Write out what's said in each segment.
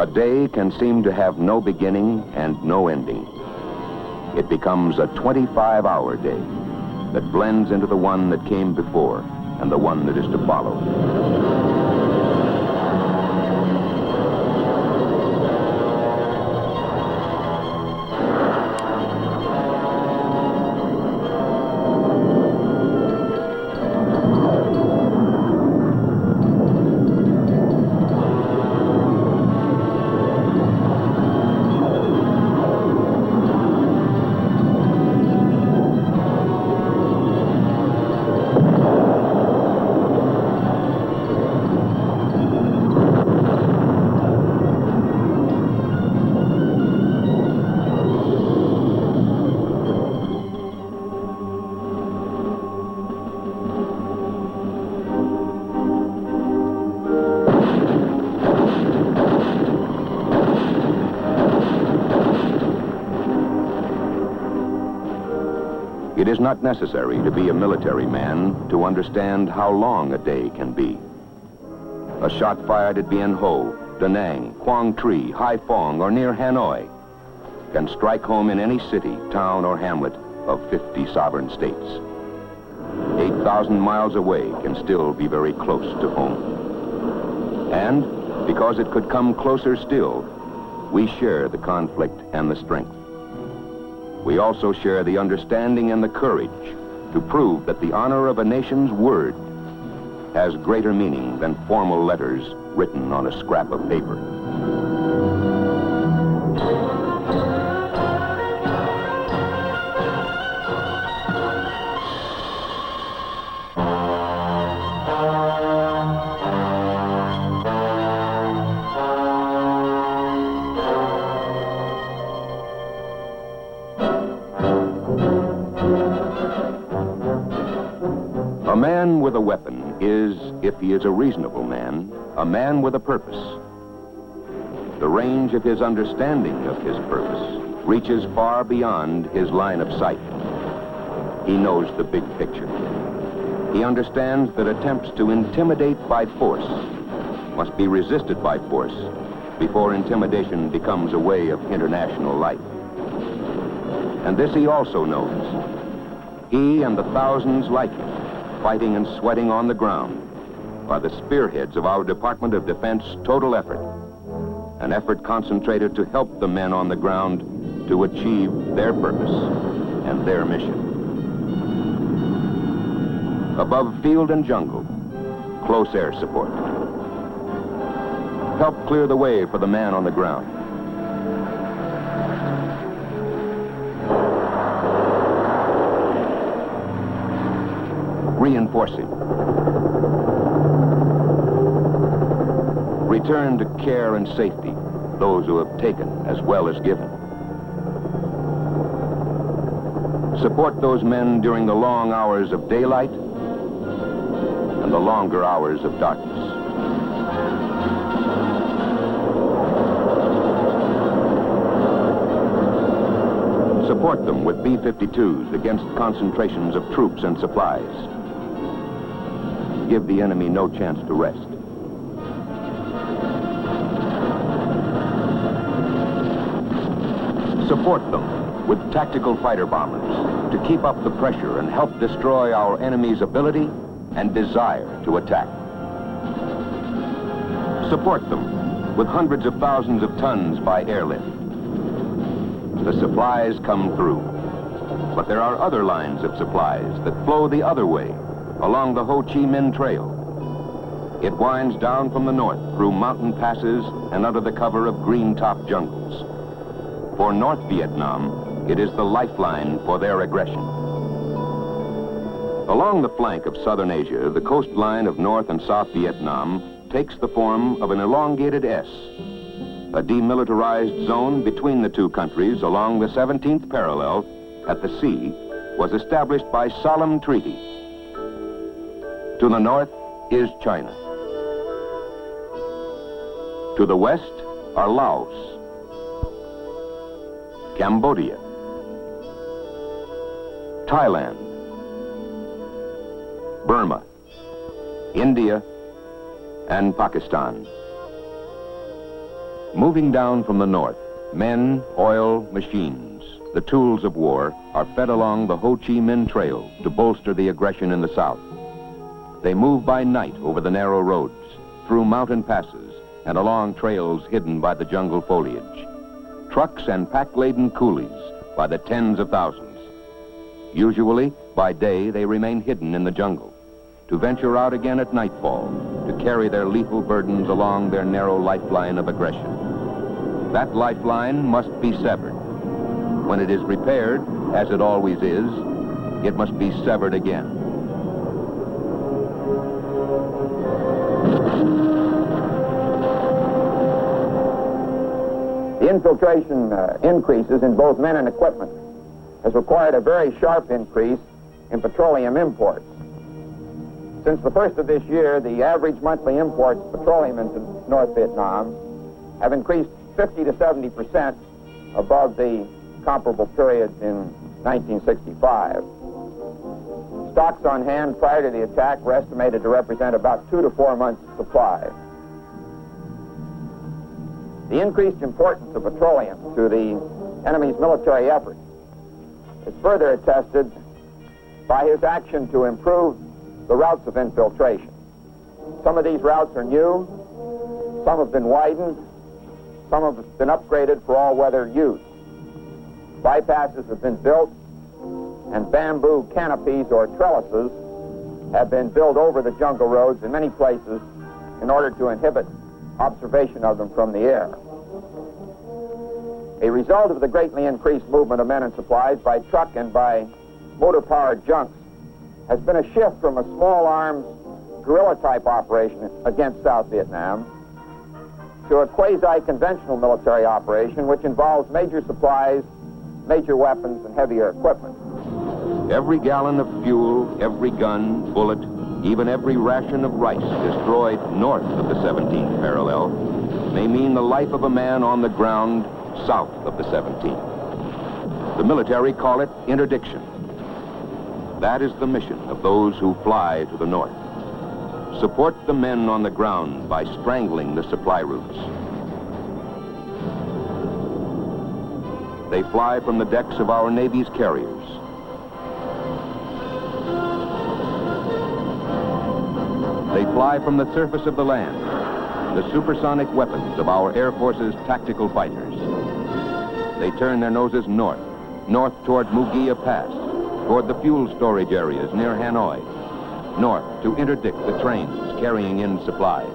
A day can seem to have no beginning and no ending. It becomes a 25-hour day that blends into the one that came before and the one that is to follow. It is not necessary to be a military man to understand how long a day can be. A shot fired at Bien Ho, Da Nang, Quang Tri, Haiphong, or near Hanoi can strike home in any city, town, or hamlet of 50 sovereign states. 8,000 miles away can still be very close to home. And because it could come closer still, we share the conflict and the strength. We also share the understanding and the courage to prove that the honor of a nation's word has greater meaning than formal letters written on a scrap of paper. A man with a weapon is, if he is a reasonable man, a man with a purpose. The range of his understanding of his purpose reaches far beyond his line of sight. He knows the big picture. He understands that attempts to intimidate by force must be resisted by force before intimidation becomes a way of international life. And this he also knows. He and the thousands like him, fighting and sweating on the ground, are the spearheads of our Department of Defense total effort, an effort concentrated to help the men on the ground to achieve their purpose and their mission. Above field and jungle, close air support. Help clear the way for the man on the ground. Reinforcing. Return to care and safety those who have taken as well as given. Support those men during the long hours of daylight and the longer hours of darkness. Support them with B-52s against concentrations of troops and supplies. Give the enemy no chance to rest. Support them with tactical fighter bombers to keep up the pressure and help destroy our enemy's ability and desire to attack. Support them with hundreds of thousands of tons by airlift. The supplies come through, but there are other lines of supplies that flow the other way along the Ho Chi Minh Trail. It winds down from the north through mountain passes and under the cover of green-top jungles. For North Vietnam, it is the lifeline for their aggression. Along the flank of southern Asia, the coastline of North and South Vietnam takes the form of an elongated S. A demilitarized zone between the two countries along the 17th parallel at the sea was established by solemn treaty. To the north is China. To the west are Laos, Cambodia, Thailand, Burma, India, and Pakistan. Moving down from the north, men, oil, machines, the tools of war, are fed along the Ho Chi Minh Trail to bolster the aggression in the south. They move by night over the narrow roads, through mountain passes, and along trails hidden by the jungle foliage. Trucks and pack-laden coolies by the tens of thousands. Usually, by day, they remain hidden in the jungle, to venture out again at nightfall, to carry their lethal burdens along their narrow lifeline of aggression. That lifeline must be severed. When it is repaired, as it always is, it must be severed again. The infiltration increases in both men and equipment has required a very sharp increase in petroleum imports. Since the first of this year, the average monthly imports of petroleum into North Vietnam have increased 50 to 70% above the comparable period in 1965. Stocks on hand prior to the attack were estimated to represent about 2 to 4 months' supply. The increased importance of petroleum to the enemy's military effort is further attested by his action to improve the routes of infiltration. Some of these routes are new, some have been widened, some have been upgraded for all-weather use. Bypasses have been built, and bamboo canopies or trellises have been built over the jungle roads in many places in order to inhibit observation of them from the air. A result of the greatly increased movement of men and supplies by truck and by motor-powered junks has been a shift from a small-arms guerrilla-type operation against South Vietnam to a quasi-conventional military operation which involves major supplies, major weapons, and heavier equipment. Every gallon of fuel, every gun, bullet, even every ration of rice destroyed north of the 17th parallel may mean the life of a man on the ground south of the 17th. The military call it interdiction. That is the mission of those who fly to the north. Support the men on the ground by strangling the supply routes. They fly from the decks of our Navy's carriers. They fly from the surface of the land, the supersonic weapons of our Air Force's tactical fighters. They turn their noses north toward Mugia Pass, toward the fuel storage areas near Hanoi, north to interdict the trains carrying in supplies.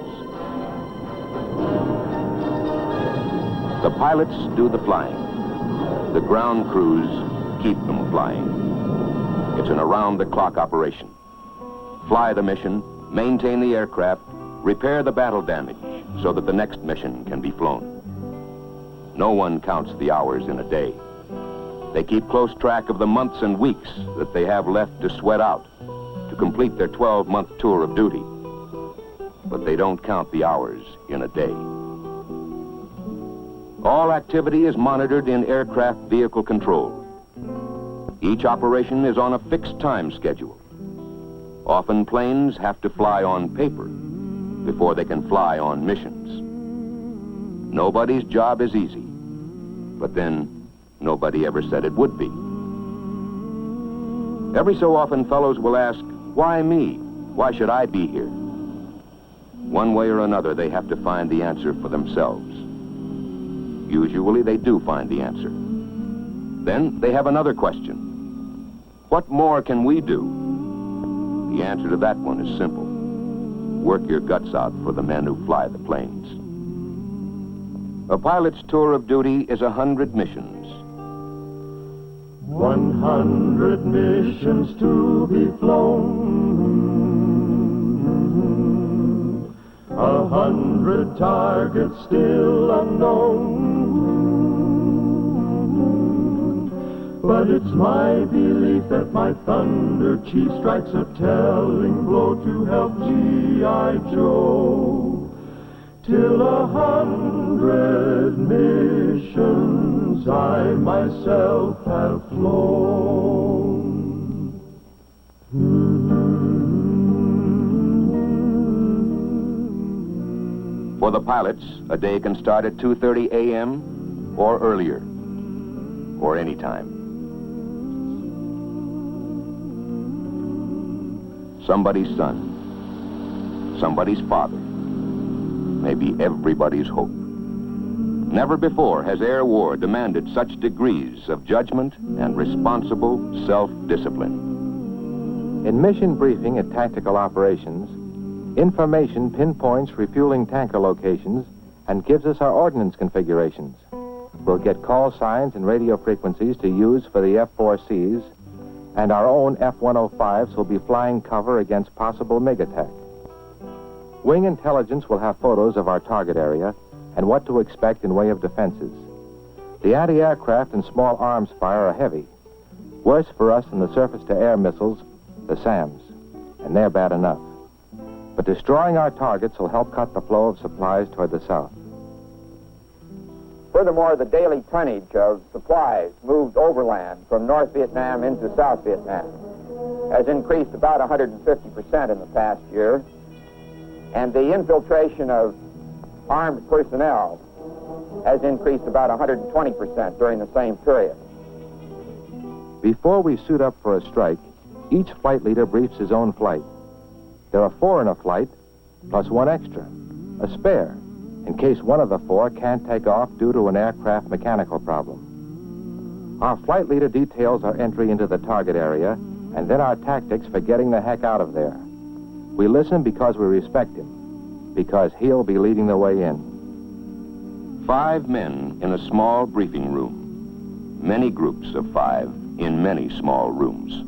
The pilots do the flying. The ground crews keep them flying. It's an around-the-clock operation. Fly the mission, maintain the aircraft, repair the battle damage so that the next mission can be flown. No one counts the hours in a day. They keep close track of the months and weeks that they have left to sweat out to complete their 12-month tour of duty. But they don't count the hours in a day. All activity is monitored in aircraft vehicle control. Each operation is on a fixed time schedule. Often planes have to fly on paper before they can fly on missions. Nobody's job is easy, but then nobody ever said it would be. Every so often fellows will ask, why me? Why should I be here? One way or another, they have to find the answer for themselves. Usually they do find the answer. Then they have another question. What more can we do? The answer to that one is simple. Work your guts out for the men who fly the planes. A pilot's tour of duty is 100 missions. 100 missions to be flown. 100 targets still unknown. But it's my belief that my Thunder Chief strikes a telling blow to help G.I. Joe. Till 100 missions I myself have flown. For the pilots, a day can start at 2:30 a.m. or earlier, or any time. Somebody's son, somebody's father, maybe everybody's hope. Never before has air war demanded such degrees of judgment and responsible self-discipline. In mission briefing at tactical operations, information pinpoints refueling tanker locations and gives us our ordnance configurations. We'll get call signs and radio frequencies to use for the F-4Cs, and our own F-105s will be flying cover against possible MiG attack. Wing intelligence will have photos of our target area and what to expect in way of defenses. The anti-aircraft and small arms fire are heavy. Worse for us than the surface-to-air missiles, the SAMs, and they're bad enough. But destroying our targets will help cut the flow of supplies toward the south. Furthermore, the daily tonnage of supplies moved overland from North Vietnam into South Vietnam has increased about 150% in the past year, and the infiltration of armed personnel has increased about 120% during the same period. Before we suit up for a strike, each flight leader briefs his own flight. There are 4 in a flight, plus 1 extra, a spare, in case one of the 4 can't take off due to an aircraft mechanical problem. Our flight leader details our entry into the target area, and then our tactics for getting the heck out of there. We listen because we respect him, because he'll be leading the way in. 5 men in a small briefing room. Many groups of 5 in many small rooms.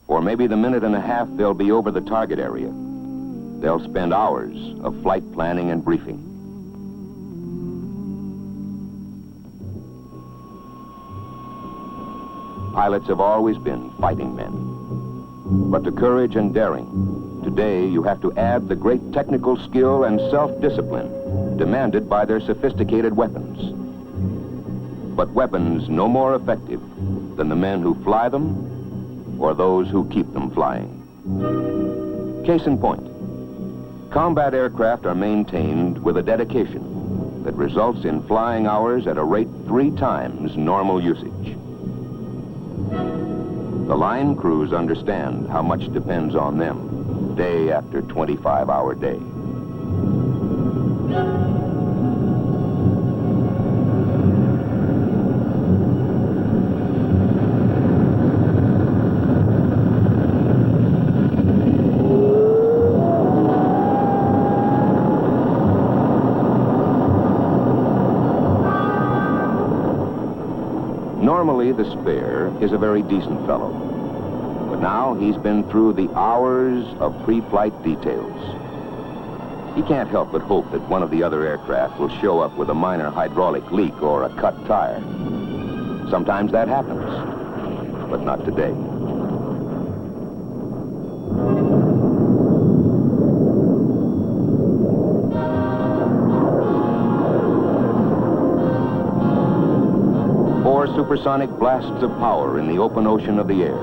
For maybe the minute and a half they'll be over the target area. They'll spend hours of flight planning and briefing. Pilots have always been fighting men. But to courage and daring, today you have to add the great technical skill and self-discipline demanded by their sophisticated weapons. But weapons no more effective than the men who fly them or those who keep them flying. Case in point, combat aircraft are maintained with a dedication that results in flying hours at a rate 3 times normal usage. The line crews understand how much depends on them day after 25-hour day. Normally, the spare is a very decent fellow. But now he's been through the hours of pre-flight details. He can't help but hope that one of the other aircraft will show up with a minor hydraulic leak or a cut tire. Sometimes that happens, but not today. Supersonic blasts of power in the open ocean of the air,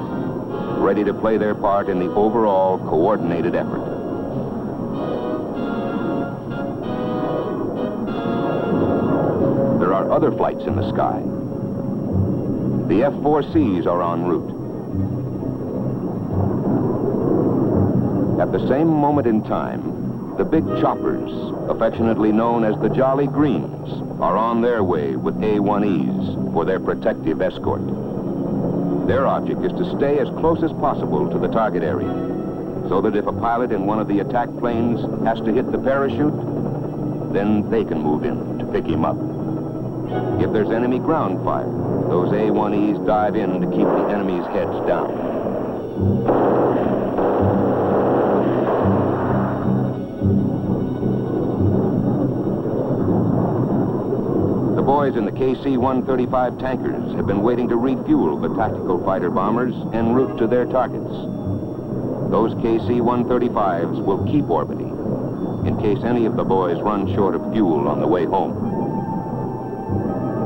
ready to play their part in the overall coordinated effort. There are other flights in the sky. The F-4Cs are en route. At the same moment in time, the big choppers, affectionately known as the Jolly Greens, are on their way with A-1Es for their protective escort. Their object is to stay as close as possible to the target area, so that if a pilot in one of the attack planes has to hit the parachute, then they can move in to pick him up. If there's enemy ground fire, those A-1Es dive in to keep the enemy's heads down. The boys in the KC-135 tankers have been waiting to refuel the tactical fighter bombers en route to their targets. Those KC-135s will keep orbiting in case any of the boys run short of fuel on the way home.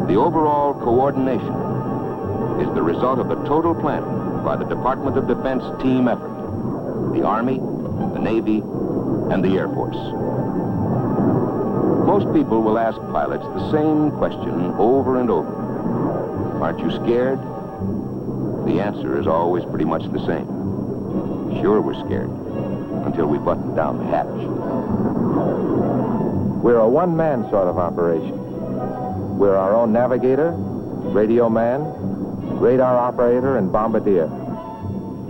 The overall coordination is the result of the total planning by the Department of Defense team effort, the Army, the Navy, and the Air Force. Most people will ask pilots the same question over and over. Aren't you scared? The answer is always pretty much the same. Sure, we're scared, until we button down the hatch. We're a one-man sort of operation. We're our own navigator, radio man, radar operator, and bombardier.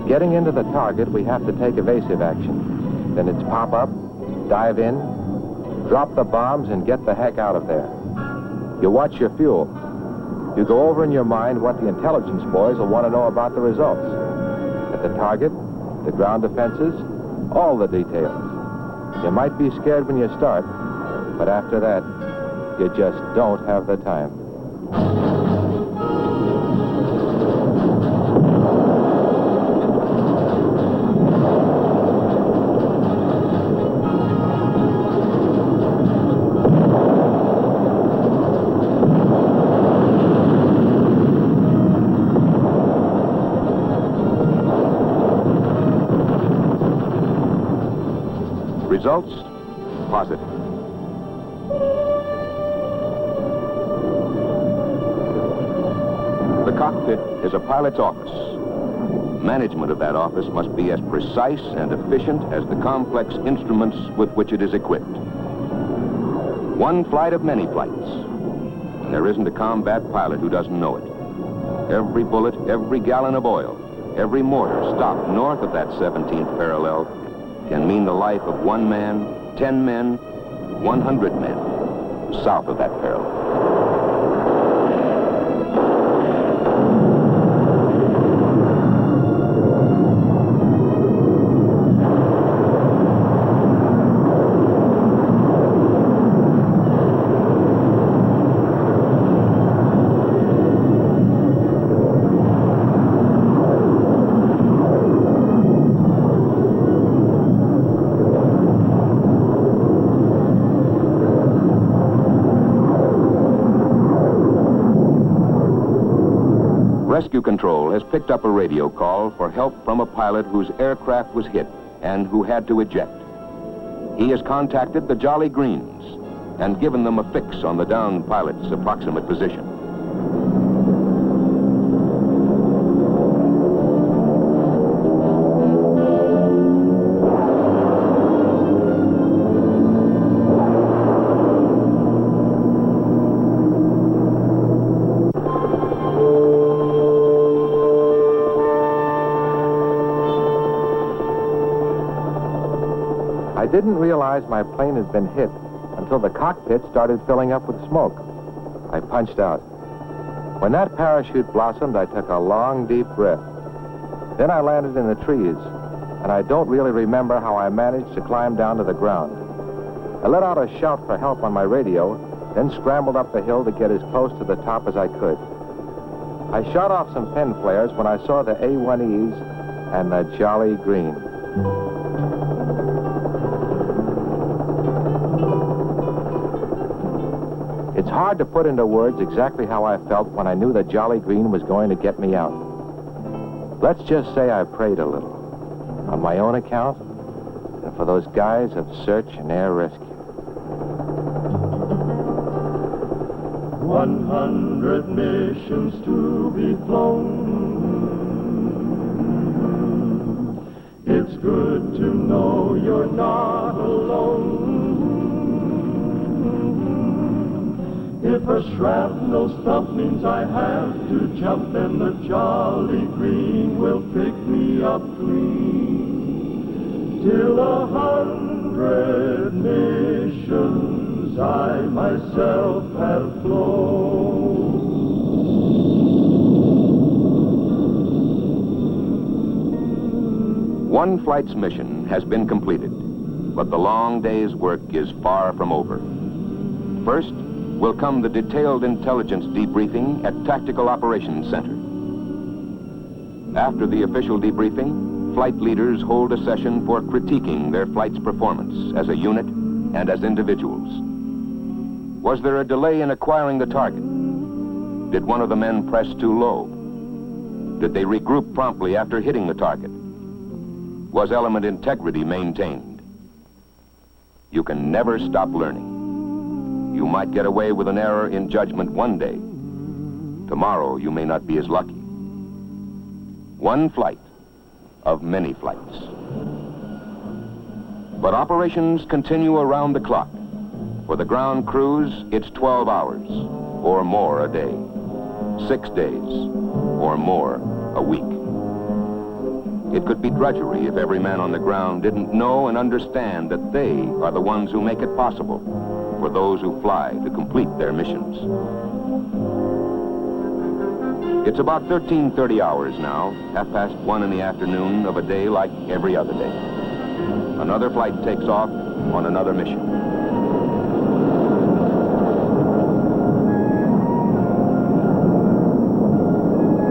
Getting into the target, we have to take evasive action. Then it's pop up, dive in, drop the bombs, and get the heck out of there. You watch your fuel. You go over in your mind what the intelligence boys will want to know about the results. At the target, the ground defenses, all the details. You might be scared when you start, but after that, you just don't have the time. Results? Positive. The cockpit is a pilot's office. Management of that office must be as precise and efficient as the complex instruments with which it is equipped. One flight of many flights. And there isn't a combat pilot who doesn't know it. Every bullet, every gallon of oil, every mortar stopped north of that 17th parallel can mean the life of 1 man, 10 men, 100 men south of that parallel. Rescue Control has picked up a radio call for help from a pilot whose aircraft was hit and who had to eject. He has contacted the Jolly Greens and given them a fix on the downed pilot's approximate position. I didn't realize my plane had been hit until the cockpit started filling up with smoke. I punched out. When that parachute blossomed, I took a long, deep breath. Then I landed in the trees, and I don't really remember how I managed to climb down to the ground. I let out a shout for help on my radio, then scrambled up the hill to get as close to the top as I could. I shot off some pen flares when I saw the A-1Es and the Jolly Green. It's hard to put into words exactly how I felt when I knew the Jolly Green was going to get me out. Let's just say I prayed a little, on my own account, and for those guys of search and air rescue. 100 missions to be flown. It's good to know you're not alone. If a shrapnel stump means I have to jump, then the Jolly Green will pick me up clean. Till 100 missions I myself have flown. One flight's mission has been completed, but the long day's work is far from over. First will come the detailed intelligence debriefing at Tactical Operations Center. After the official debriefing, flight leaders hold a session for critiquing their flight's performance as a unit and as individuals. Was there a delay in acquiring the target? Did one of the men press too low? Did they regroup promptly after hitting the target? Was element integrity maintained? You can never stop learning. You might get away with an error in judgment one day. Tomorrow, you may not be as lucky. One flight of many flights. But operations continue around the clock. For the ground crews, it's 12 hours or more a day, 6 days or more a week. It could be drudgery if every man on the ground didn't know and understand that they are the ones who make it possible for those who fly to complete their missions. It's about 13:30 hours now, 1:30 in the afternoon of a day like every other day. Another flight takes off on another mission.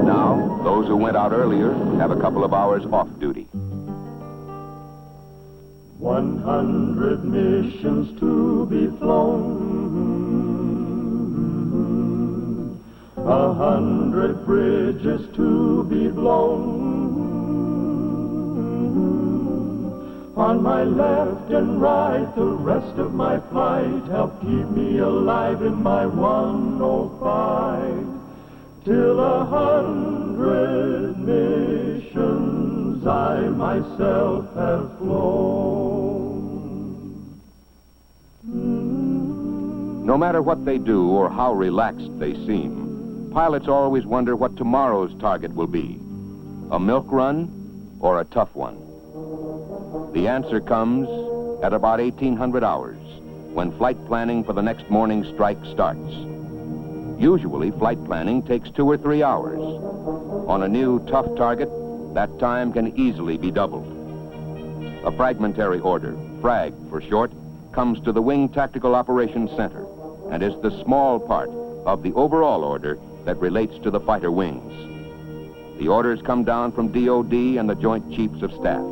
Now, those who went out earlier have a couple of hours off duty. 100 missions to be flown, 100 bridges to be blown. On my left and right, the rest of my flight help keep me alive in my 105. Till 100 missions I myself have flown. No matter what they do or how relaxed they seem, pilots always wonder what tomorrow's target will be. A milk run or a tough one? The answer comes at about 1800 hours, when flight planning for the next morning's strike starts. Usually, flight planning takes 2 or 3 hours. On a new tough target, that time can easily be doubled. A fragmentary order, FRAG for short, comes to the Wing Tactical Operations Center and is the small part of the overall order that relates to the fighter wings. The orders come down from DOD and the Joint Chiefs of Staff.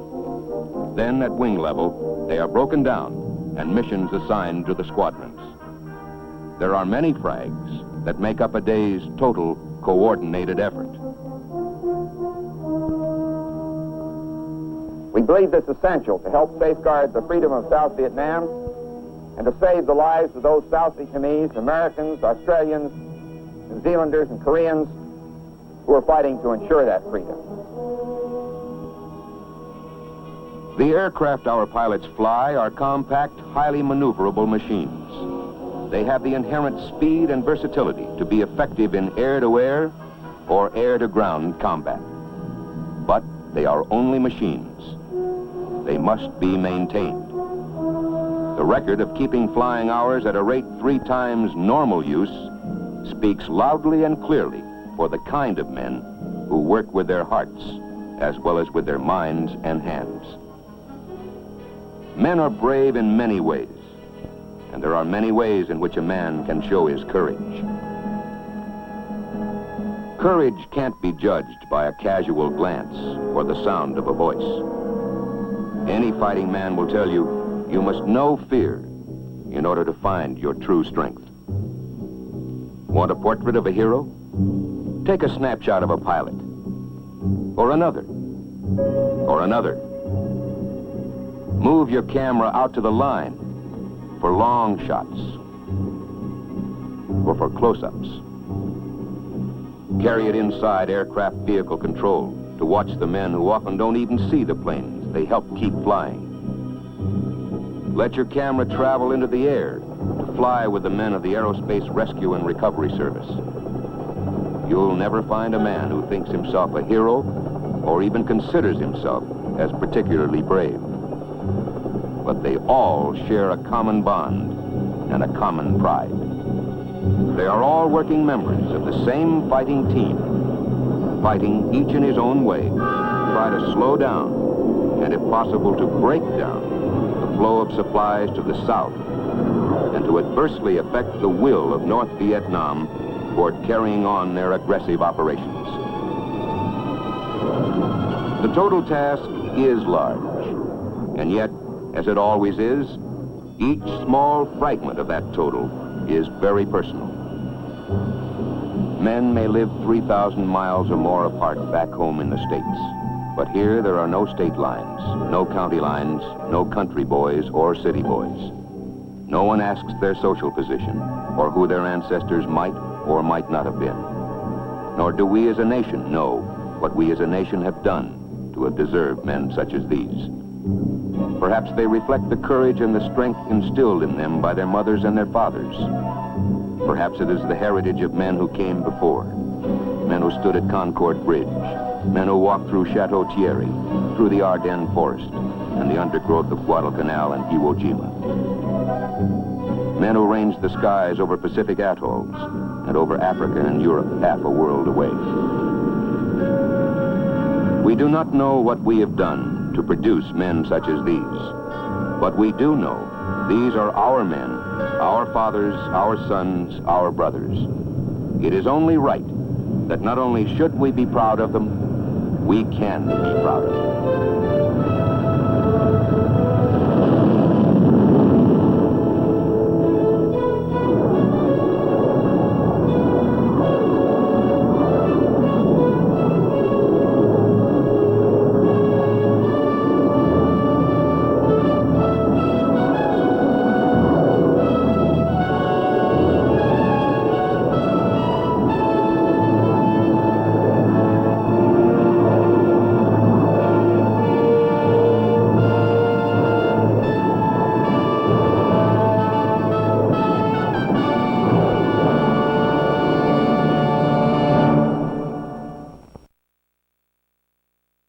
Then, at wing level, they are broken down and missions assigned to the squadrons. There are many frags that make up a day's total coordinated effort. We believe this essential to help safeguard the freedom of South Vietnam and to save the lives of those South Vietnamese, Americans, Australians, New Zealanders, and Koreans who are fighting to ensure that freedom. The aircraft our pilots fly are compact, highly maneuverable machines. They have the inherent speed and versatility to be effective in air-to-air or air-to-ground combat. But they are only machines. They must be maintained. The record of keeping flying hours at a rate 3 times normal use speaks loudly and clearly for the kind of men who work with their hearts as well as with their minds and hands. Men are brave in many ways, and there are many ways in which a man can show his courage. Courage can't be judged by a casual glance or the sound of a voice. Any fighting man will tell you, you must know fear in order to find your true strength. Want a portrait of a hero? Take a snapshot of a pilot, or another, or another. Move your camera out to the line for long shots or for close-ups. Carry it inside aircraft vehicle control to watch the men who often don't even see the planes they help keep flying. Let your camera travel into the air to fly with the men of the Aerospace Rescue and Recovery Service. You'll never find a man who thinks himself a hero or even considers himself as particularly brave. But they all share a common bond and a common pride. They are all working members of the same fighting team, fighting each in his own way, try to slow down and, if possible, to break down the flow of supplies to the south and to adversely affect the will of North Vietnam toward carrying on their aggressive operations. The total task is large, and yet, as it always is, each small fragment of that total is very personal. Men may live 3,000 miles or more apart back home in the States, but here there are no state lines, no county lines, no country boys or city boys. No one asks their social position or who their ancestors might or might not have been. Nor do we as a nation know what we as a nation have done to have deserved men such as these. Perhaps they reflect the courage and the strength instilled in them by their mothers and their fathers. Perhaps it is the heritage of men who came before, men who stood at Concord Bridge, men who walked through Chateau Thierry, through the Ardennes Forest, and the undergrowth of Guadalcanal and Iwo Jima. Men who ranged the skies over Pacific atolls and over Africa and Europe, half a world away. We do not know what we have done to produce men such as these, but we do know these are our men, our fathers, our sons, our brothers. It is only right that not only should we be proud of them, we can be proud of them.